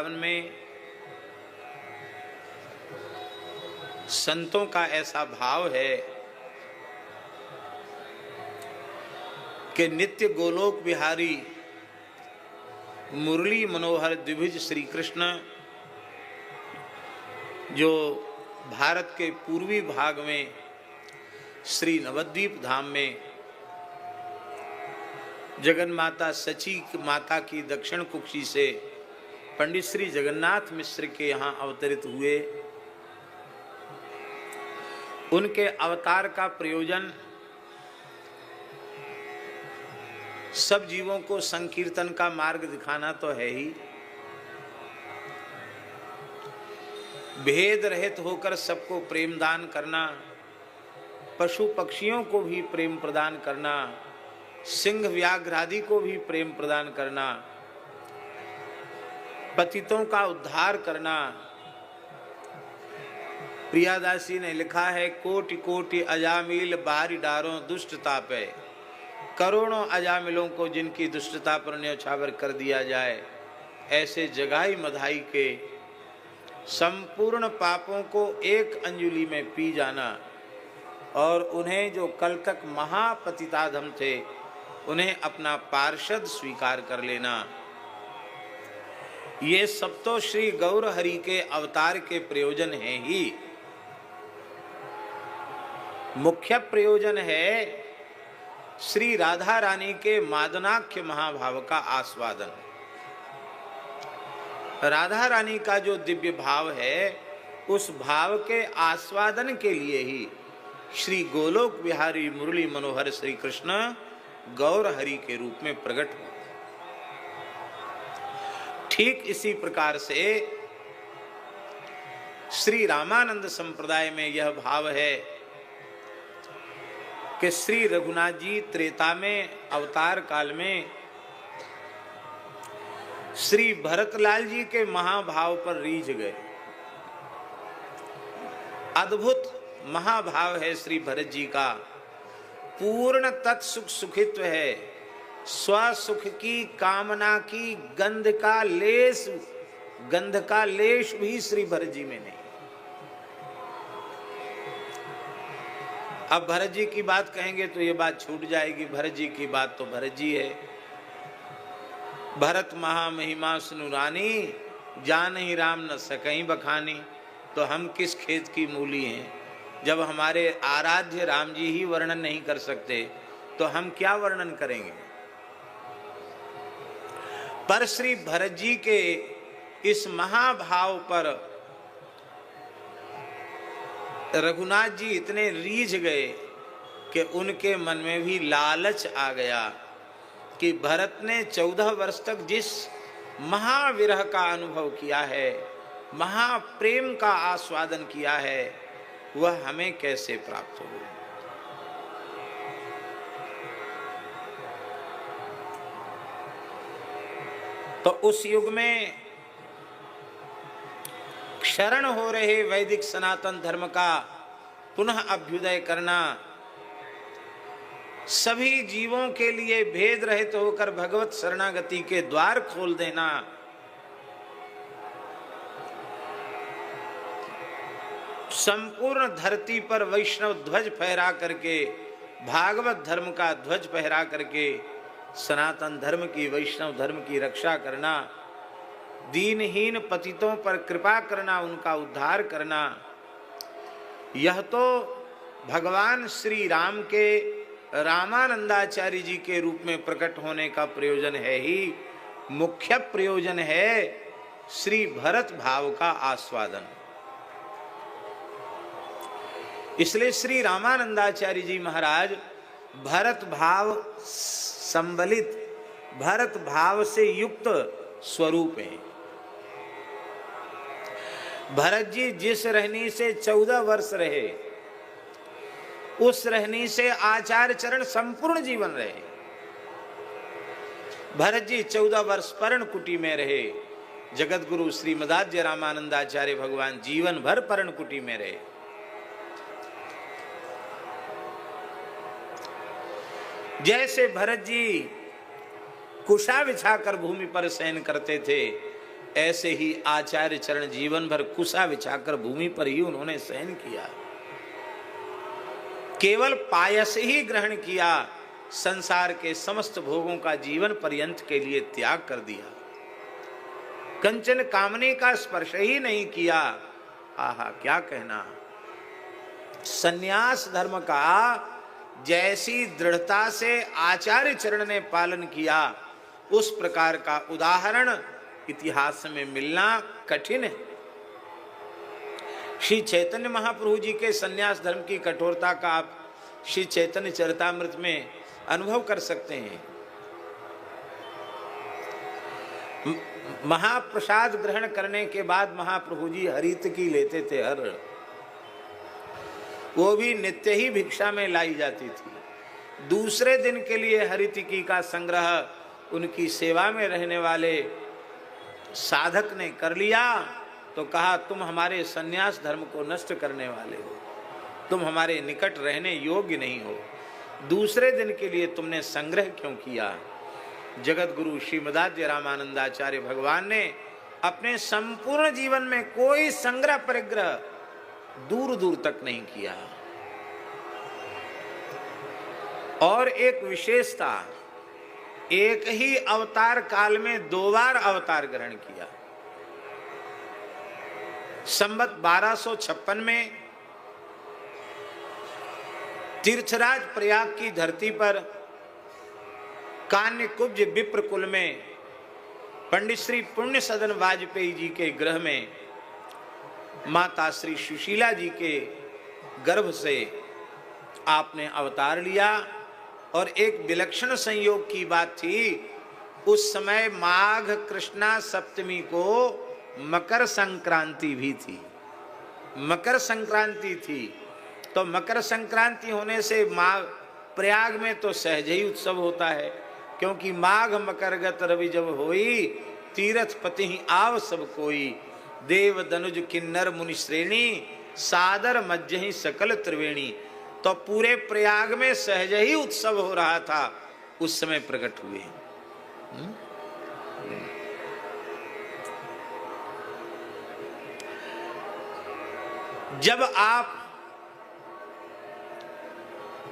वृंदावन में संतों का ऐसा भाव है कि नित्य गोलोक बिहारी मुरली मनोहर द्विभुज श्री कृष्ण जो भारत के पूर्वी भाग में श्री नवद्वीप धाम में जगन माता सची माता की दक्षिण कुक्षी से पंडित श्री जगन्नाथ मिश्र के यहाँ अवतरित हुए, उनके अवतार का प्रयोजन सब जीवों को संकीर्तन का मार्ग दिखाना तो है ही, भेद रहित होकर सबको प्रेम दान करना, पशु पक्षियों को भी प्रेम प्रदान करना, सिंह व्याघ्र आदि को भी प्रेम प्रदान करना, पतितों का उद्धार करना। प्रियादासी ने लिखा है, कोटि कोटि अजामिल बारी डारों दुष्ट तापे, करोड़ों अजामिलों को जिनकी दुष्टता पर न्यौछावर कर दिया जाए, ऐसे जगाई मधाई के संपूर्ण पापों को एक अंजुलि में पी जाना और उन्हें जो कल तक महापतिताधम थे उन्हें अपना पार्षद स्वीकार कर लेना, ये सब तो श्री गौर हरि के अवतार के प्रयोजन हैं ही। मुख्य प्रयोजन है श्री राधा रानी के मादनाख्य महाभाव का आस्वादन। राधा रानी का जो दिव्य भाव है, उस भाव के आस्वादन के लिए ही श्री गोलोक बिहारी मुरली मनोहर श्री कृष्ण गौर हरि के रूप में प्रकट हुए। ठीक इसी प्रकार से श्री रामानंद संप्रदाय में यह भाव है कि श्री रघुनाथ जी त्रेता में अवतार काल में श्री भरतलाल जी के महाभाव पर रीझ गए। अद्भुत महाभाव है श्री भरत जी का, पूर्ण तत्सुख सुखित्व है, स्वसुख की कामना की गंध का लेश भी श्री भरत जी में नहीं। अब भरत जी की बात कहेंगे तो ये बात छूट जाएगी, भरत जी की बात तो भरत जी है। भरत महामहिमा सुनु रानी, जानहि राम न सकहीं बखानी। तो हम किस खेत की मूली हैं, जब हमारे आराध्य राम जी ही वर्णन नहीं कर सकते तो हम क्या वर्णन करेंगे। पर श्री भरत जी के इस महाभाव पर रघुनाथ जी इतने रीझ गए कि उनके मन में भी लालच आ गया कि भरत ने 14 वर्ष तक जिस महाविरह का अनुभव किया है, महाप्रेम का आस्वादन किया है, वह हमें कैसे प्राप्त हो। तो उस युग में क्षरण हो रहे वैदिक सनातन धर्म का पुनः अभ्युदय करना, सभी जीवों के लिए भेद रहित होकर भगवत शरणागति के द्वार खोल देना, संपूर्ण धरती पर वैष्णव ध्वज फहरा करके, भागवत धर्म का ध्वज फहरा करके सनातन धर्म की, वैष्णव धर्म की रक्षा करना, दीनहीन पतितों पर कृपा करना, उनका उद्धार करना, यह तो भगवान श्री राम के रामानंदाचार्य जी के रूप में प्रकट होने का प्रयोजन है ही। मुख्य प्रयोजन है श्री भरत भाव का आस्वादन। इसलिए श्री रामानंदाचार्य जी महाराज भरत भाव संबलित, भरत भाव से युक्त स्वरूप हैं। भरत जी जिस रहनी से 14 वर्ष रहे, उस रहनी से आचार्य चरण संपूर्ण जीवन रहे। भरत जी 14 वर्ष पर्ण कुटी में रहे, जगत गुरु श्रीमदाद्य रामानंदाचार्य भगवान जीवन भर पर्ण कुटी में रहे। जैसे भरत जी कुशा बिछाकर भूमि पर शयन करते थे, ऐसे ही आचार्य चरण जीवन भर कुसा बिछाकर भूमि पर ही उन्होंने शयन किया, केवल पायस ही ग्रहण किया, संसार के समस्त भोगों का जीवन पर्यंत के लिए त्याग कर दिया, कंचन कामने का स्पर्श ही नहीं किया। आहा, क्या कहना। सन्यास धर्म का जैसी दृढ़ता से आचार्य चरण ने पालन किया, उस प्रकार का उदाहरण इतिहास में मिलना कठिन है। श्री चैतन्य महाप्रभु जी के सन्यास धर्म की कठोरता का आप श्री चैतन्य चरितामृत में अनुभव कर सकते हैं। महाप्रसाद ग्रहण करने के बाद महाप्रभु जी हरित की लेते थे, हर वो भी नित्य ही भिक्षा में लाई जाती थी। दूसरे दिन के लिए हरितिकी का संग्रह उनकी सेवा में रहने वाले साधक ने कर लिया तो कहा, तुम हमारे सन्यास धर्म को नष्ट करने वाले हो, तुम हमारे निकट रहने योग्य नहीं हो, दूसरे दिन के लिए तुमने संग्रह क्यों किया। जगत गुरु श्रीमदाद्य रामानंदाचार्य भगवान ने अपने संपूर्ण जीवन में कोई संग्रह परिग्रह दूर दूर तक नहीं किया। और एक विशेषता, एक ही अवतार काल में 2 बार अवतार ग्रहण किया। संवत 1256 में तीर्थराज प्रयाग की धरती पर कान्य कुब्ज विप्र कुल में पंडित श्री पुण्य सदन वाजपेयी जी के गृह में माता श्री सुशीला जी के गर्भ से आपने अवतार लिया। और एक विलक्षण संयोग की बात थी, उस समय माघ कृष्णा सप्तमी को मकर संक्रांति भी थी, मकर संक्रांति थी। तो मकर संक्रांति होने से माघ प्रयाग में तो सहज ही उत्सव होता है, क्योंकि माघ मकर गत रवि जब होई, तीरथ पति ही आव सब कोई, देव दनुज किन्नर मुनि श्रेणी, सादर मज्जहि सकल त्रिवेणी। तो पूरे प्रयाग में सहज ही उत्सव हो रहा था, उस समय प्रकट हुए। जब आप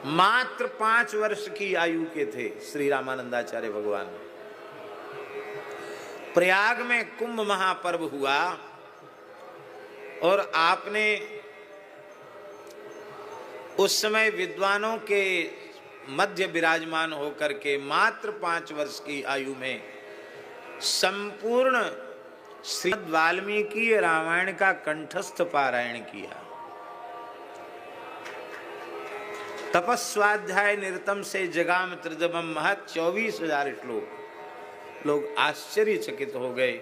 मात्र 5 वर्ष की आयु के थे, श्री रामानंदाचार्य भगवान, प्रयाग में कुंभ महापर्व हुआ और आपने उस समय विद्वानों के मध्य विराजमान होकर के मात्र 5 वर्ष की आयु में संपूर्ण श्रीमद् वाल्मीकि रामायण का कंठस्थ पारायण किया। तपस्वाध्याय निरतम से जगाम त्रिदमम महत 24,000 श्लोक। लोग आश्चर्यचकित हो गए।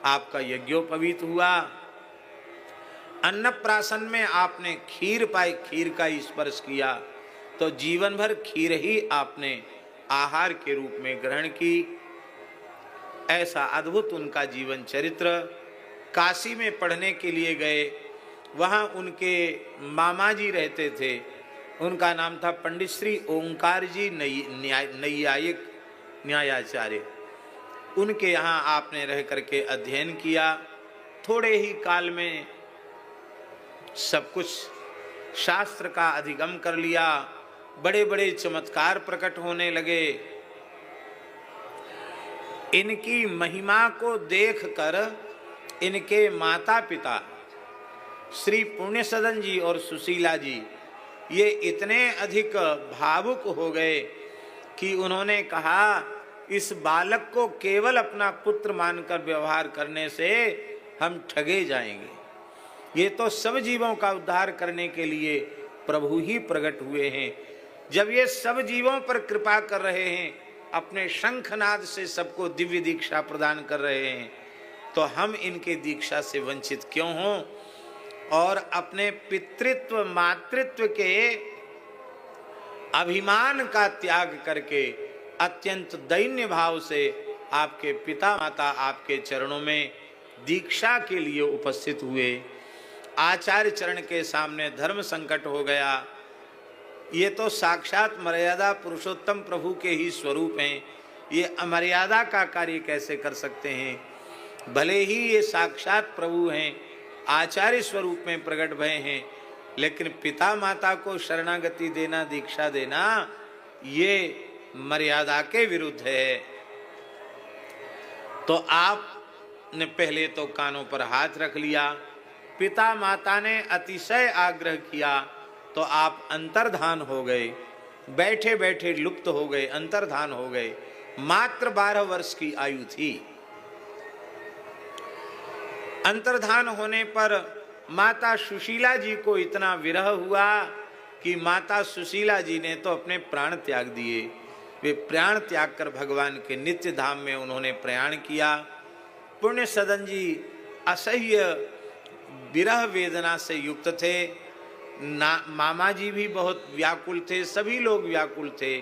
आपका यज्ञोपवीत हुआ। अन्नप्राशन में आपने खीर पाई, खीर का स्पर्श किया, तो जीवन भर खीर ही आपने आहार के रूप में ग्रहण की। ऐसा अद्भुत उनका जीवन चरित्र। काशी में पढ़ने के लिए गए, वहाँ उनके मामा जी रहते थे, उनका नाम था पंडित श्री ओंकार जी नैयायिक न्यायाचार्य। उनके यहाँ आपने रह करके अध्ययन किया। थोड़े ही काल में सब कुछ शास्त्र का अधिगम कर लिया। बड़े बड़े चमत्कार प्रकट होने लगे। इनकी महिमा को देखकर इनके माता पिता श्री पुण्य सदन जी और सुशीला जी ये इतने अधिक भावुक हो गए कि उन्होंने कहा, इस बालक को केवल अपना पुत्र मानकर व्यवहार करने से हम ठगे जाएंगे। ये तो सब जीवों का उद्धार करने के लिए प्रभु ही प्रकट हुए हैं। जब ये सब जीवों पर कृपा कर रहे हैं, अपने शंखनाद से सबको दिव्य दीक्षा प्रदान कर रहे हैं, तो हम इनके दीक्षा से वंचित क्यों हों। और अपने पितृत्व मातृत्व के अभिमान का त्याग करके अत्यंत दैन्य भाव से आपके पिता माता आपके चरणों में दीक्षा के लिए उपस्थित हुए। आचार्य चरण के सामने धर्म संकट हो गया। ये तो साक्षात मर्यादा पुरुषोत्तम प्रभु के ही स्वरूप हैं, ये अमर्यादा का कार्य कैसे कर सकते हैं। भले ही ये साक्षात प्रभु हैं, आचार्य स्वरूप में प्रकट भय हैं, लेकिन पिता माता को शरणागति देना, दीक्षा देना, ये मर्यादा के विरुद्ध है। तो आपने पहले तो कानों पर हाथ रख लिया, पिता माता ने अतिशय आग्रह किया तो आप अंतर्धान हो गए, बैठे बैठे लुप्त हो गए, अंतर्धान हो गए। मात्र 12 वर्ष की आयु थी। अंतर्धान होने पर माता सुशीला जी को इतना विरह हुआ कि माता सुशीला जी ने तो अपने प्राण त्याग दिए। वे प्राण त्याग कर भगवान के नित्य धाम में उन्होंने प्रयाण किया। पुण्य सदन जी असह्य विरह वेदना से युक्त थे। मामा जी भी बहुत व्याकुल थे, सभी लोग व्याकुल थे।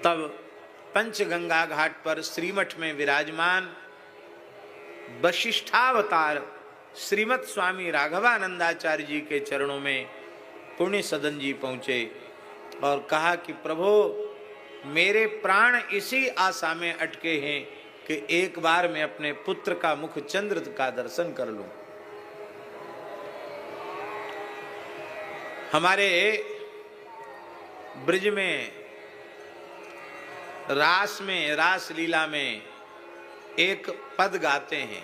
तब पंचगंगा घाट पर श्रीमठ में विराजमान वशिष्ठावतार श्रीमद स्वामी राघवानंदाचार्य जी के चरणों में पुण्य सदन जी पहुंचे और कहा कि प्रभु, मेरे प्राण इसी आशा में अटके हैं कि एक बार मैं अपने पुत्र का मुख चंद्र का दर्शन कर लूं। हमारे ब्रज में रास लीला में एक पद गाते हैं,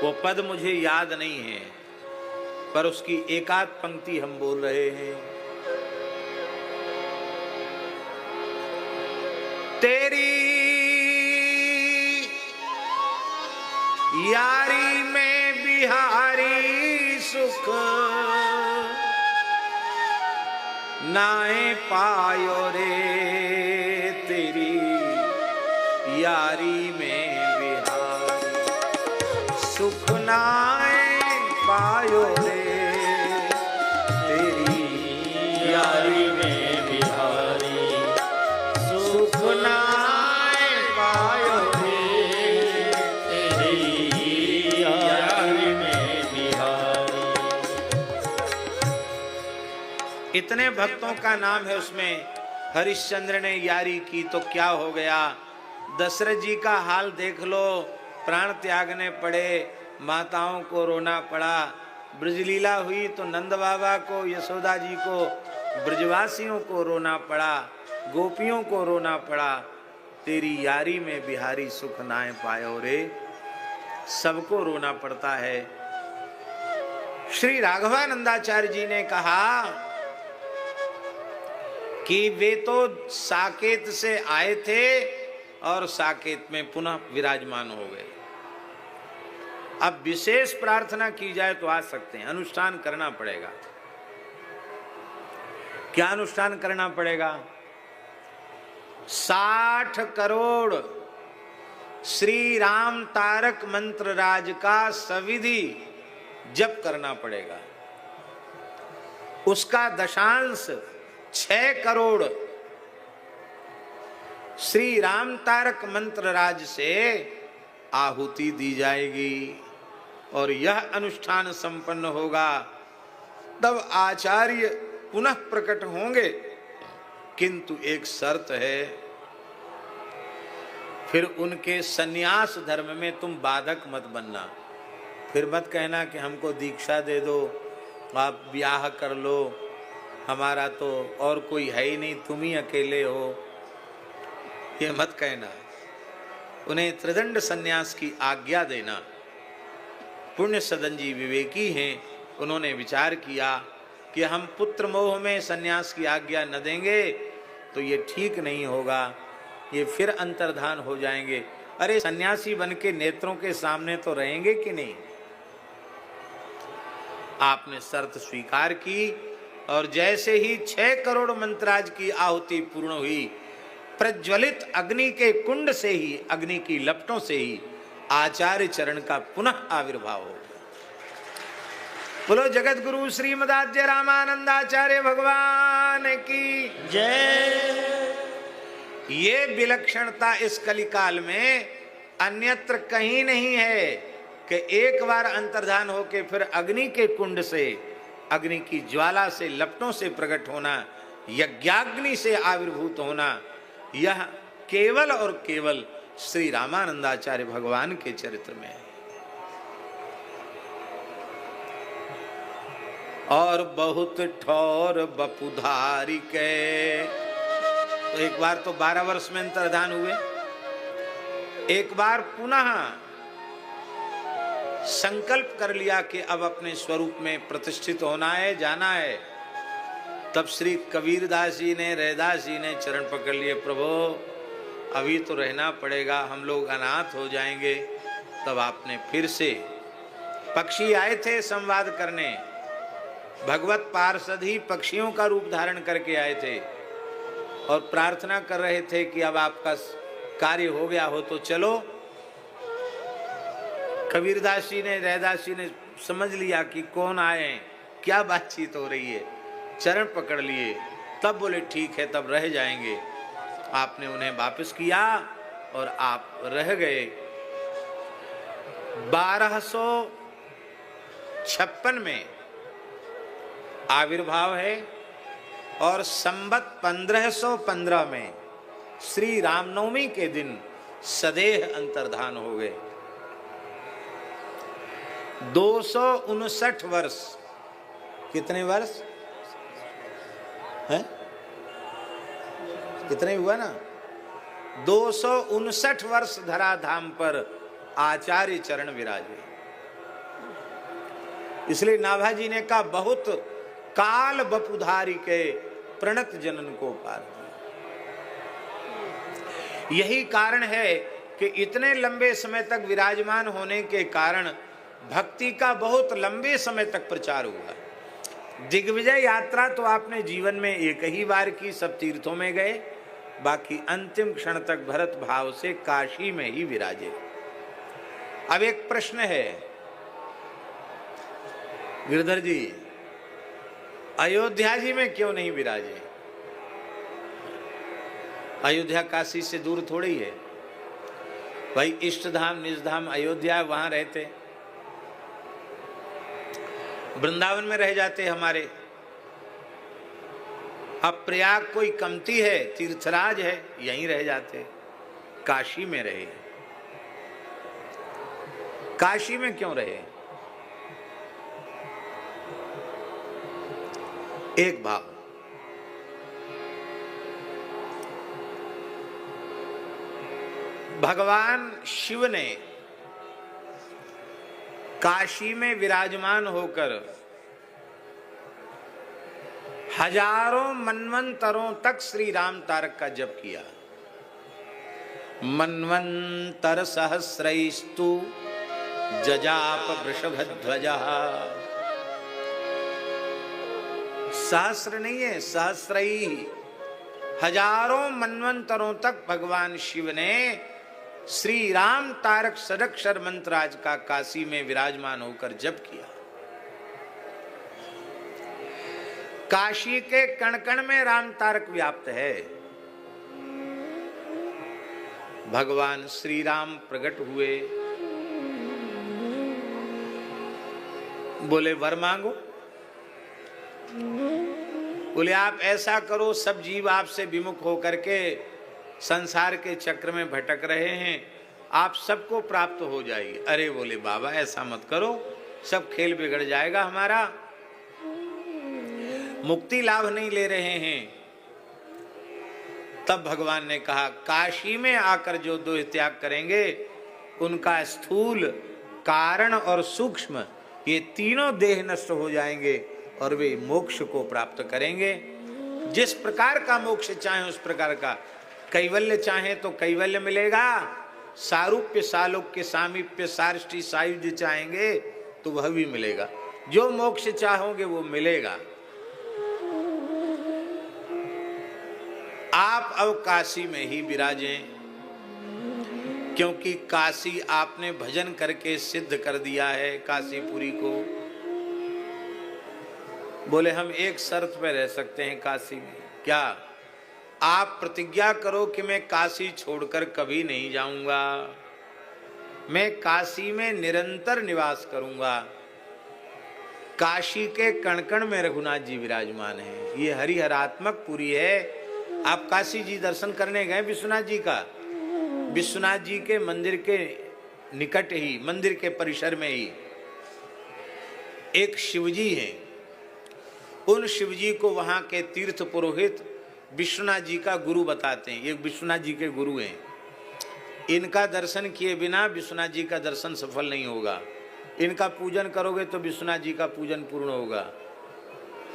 वो पद मुझे याद नहीं है, पर उसकी एकाध पंक्ति हम बोल रहे हैं। तेरी यारी में बिहारी सुख नाए पायो रे, तेरी यारी में बिहारी सुख नाए पायो रे, तेरी यारी में बिहारी सुख नाए पायो रे, तेरी यारी में बिहारी। इतने भक्तों का नाम है उसमें। हरिश्चंद्र ने यारी की तो क्या हो गया, दशरथ जी का हाल देख लो, प्राण त्यागने पड़े, माताओं को रोना पड़ा। ब्रजलीला हुई तो नंद बाबा को, यशोदा जी को, ब्रजवासियों को रोना पड़ा, गोपियों को रोना पड़ा। तेरी यारी में बिहारी सुख नाए पायो रे, सबको रोना पड़ता है। श्री राघवानंदाचार्य जी ने कहा कि वे तो साकेत से आए थे और साकेत में पुनः विराजमान हो गए। अब विशेष प्रार्थना की जाए तो आ सकते हैं, अनुष्ठान करना पड़ेगा। क्या अनुष्ठान करना पड़ेगा? 60 करोड़ श्री राम तारक मंत्र राज का सविधि जप करना पड़ेगा। उसका दशांश 6 करोड़ श्री राम तारक मंत्र राज से आहुति दी जाएगी और यह अनुष्ठान संपन्न होगा, तब आचार्य पुनः प्रकट होंगे। किंतु एक शर्त है, फिर उनके सन्यास धर्म में तुम बाधक मत बनना। फिर मत कहना कि हमको दीक्षा दे दो, आप ब्याह कर लो, हमारा तो और कोई है ही नहीं, तुम ही अकेले हो, ये मत कहना। उन्हें त्रिदंड सन्यास की आज्ञा देना। पुण्य सदन जी विवेकी हैं, उन्होंने विचार किया कि हम पुत्र मोह में सन्यास की आज्ञा न देंगे तो ये ठीक नहीं होगा, ये फिर अंतर्धान हो जाएंगे। अरे सन्यासी बन के नेत्रों के सामने तो रहेंगे कि नहीं। आपने शर्त स्वीकार की और जैसे ही 6 करोड़ मंत्राज की आहुति पूर्ण हुई, प्रज्वलित अग्नि के कुंड से ही, अग्नि की लपटों से ही आचार्य चरण का पुनः आविर्भाव हो। बोलो जगत गुरु श्रीमदाद्य रामानंदाचार्य भगवान की जय। ये विलक्षणता इस कलिकाल में अन्यत्र कहीं नहीं है कि एक बार अंतर्धान होके फिर अग्नि के कुंड से, अग्नि की ज्वाला से, लपटों से प्रकट होना, यज्ञाग्नि से आविर्भूत होना, यह केवल और केवल श्री रामानंदाचार्य भगवान के चरित्र में है। और बहुत ठौर बपुधारी के, तो एक बार तो 12 वर्ष में अंतर्धान हुए, एक बार पुनः संकल्प कर लिया कि अब अपने स्वरूप में प्रतिष्ठित होना है, जाना है। तब श्री कबीरदास जी ने, रैदास जी ने चरण पकड़ लिए, प्रभु अभी तो रहना पड़ेगा, हम लोग अनाथ हो जाएंगे। तब आपने फिर से, पक्षी आए थे संवाद करने, भगवत पार्षद ही पक्षियों का रूप धारण करके आए थे और प्रार्थना कर रहे थे कि अब आपका कार्य हो गया हो तो चलो। कबीरदास जी ने, रैदास जी ने समझ लिया कि कौन आए, क्या बातचीत हो रही है, चरण पकड़ लिए। तब बोले ठीक है, तब रह जाएंगे। आपने उन्हें वापस किया और आप रह गए। 1256 में आविर्भाव है और संवत 1515 में श्री रामनवमी के दिन सदेह अंतर्धान हो गए। 259 वर्ष, कितने वर्ष हैं? कितने हुआ ना? 259 वर्ष धराधाम पर आचार्य चरण विराजे। इसलिए नाभाजी ने कहा बहुत काल बपुधारी के प्रणत जनन को पार दिया। यही कारण है कि इतने लंबे समय तक विराजमान होने के कारण भक्ति का बहुत लंबे समय तक प्रचार हुआ। दिग्विजय यात्रा तो आपने जीवन में एक ही बार की, सब तीर्थों में गए, बाकी अंतिम क्षण तक भरत भाव से काशी में ही विराजे। अब एक प्रश्न है गिरधर जी, अयोध्या जी में क्यों नहीं विराजे? अयोध्या काशी से दूर थोड़ी है भाई, इष्ट धाम निज धाम अयोध्या, वहां रहते, वृंदावन में रह जाते हमारे। अब प्रयाग कोई कमती है, तीर्थराज है, यहीं रह जाते, काशी में रहे। काशी में क्यों रहे? एक भाव, भगवान शिव ने काशी में विराजमान होकर हजारों मनवंतरों तक श्री राम तारक का जप किया। मनवंतर सहस्रैस्तु जजाप वृषभध्वजः। सहस्र नहीं है, सहस्रई, हजारों मनवंतरों तक भगवान शिव ने श्री राम तारक षडक्षर मंत्र आज का काशी में विराजमान होकर जप किया। काशी के कण कण में राम तारक व्याप्त है। भगवान श्री राम प्रकट हुए, बोले वर मांगो। बोले आप ऐसा करो, सब जीव आपसे विमुख होकर के संसार के चक्र में भटक रहे हैं, आप सबको प्राप्त हो जाएगी। अरे बोले बाबा ऐसा मत करो, सब खेल बिगड़ जाएगा हमारा, मुक्ति लाभ नहीं ले रहे हैं। तब भगवान ने कहा काशी में आकर जो देह त्याग करेंगे उनका स्थूल, कारण और सूक्ष्म ये तीनों देह नष्ट हो जाएंगे और वे मोक्ष को प्राप्त करेंगे। जिस प्रकार का मोक्ष चाहे उस प्रकार का, कैवल्य चाहे तो कैवल्य मिलेगा, सारूप्य सालोक्य सामीप्य सारिष्टि सायुज्य चाहेंगे तो वह भी मिलेगा, जो मोक्ष चाहोगे वो मिलेगा। आप अब काशी में ही विराजें, क्योंकि काशी आपने भजन करके सिद्ध कर दिया है काशीपुरी को। बोले हम एक शर्त पे रह सकते हैं काशी में, क्या? आप प्रतिज्ञा करो कि मैं काशी छोड़कर कभी नहीं जाऊंगा, मैं काशी में निरंतर निवास करूंगा। काशी के कण कण में रघुनाथ जी विराजमान हैं, ये हरिहरात्मक पुरी है। आप काशी जी दर्शन करने गए विश्वनाथ जी का, विश्वनाथ जी के मंदिर के निकट ही, मंदिर के परिसर में ही एक शिवजी हैं। उन शिवजी को वहाँ के तीर्थ पुरोहित विश्वनाथ जी का गुरु बताते हैं। ये विश्वनाथ जी के गुरु हैं। इनका दर्शन किए बिना विश्वनाथ जी का दर्शन सफल नहीं होगा। इनका पूजन करोगे तो विश्वनाथ जी का पूजन पूर्ण होगा।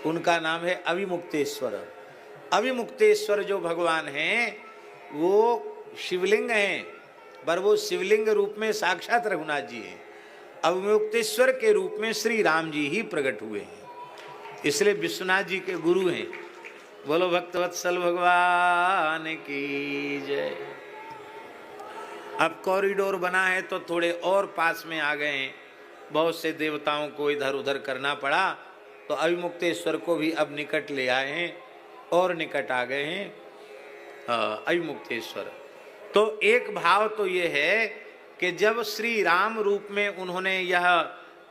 उनका नाम है अविमुक्तेश्वर। अविमुक्तेश्वर जो भगवान हैं वो शिवलिंग हैं, पर वो शिवलिंग रूप में साक्षात रघुनाथ जी हैं। अविमुक्तेश्वर के रूप में श्री राम जी ही प्रकट हुए हैं, इसलिए विश्वनाथ जी के गुरु हैं। बोलो भक्तवत्सल भगवान की जय। अब कॉरिडोर बना है तो थोड़े और पास में आ गए हैं, बहुत से देवताओं को इधर उधर करना पड़ा, तो अविमुक्तेश्वर को भी अब निकट ले आए हैं और निकट आ गए हैं अविमुक्तेश्वर। तो एक भाव तो ये है कि जब श्री राम रूप में उन्होंने यह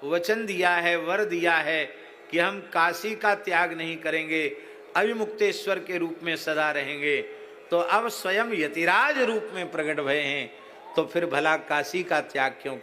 वचन दिया है, वर दिया है कि हम काशी का त्याग नहीं करेंगे, अविमुक्तेश्वर के रूप में सदा रहेंगे, तो अब स्वयं यतिराज रूप में प्रकट भये हैं, तो फिर भला काशी का त्याग क्यों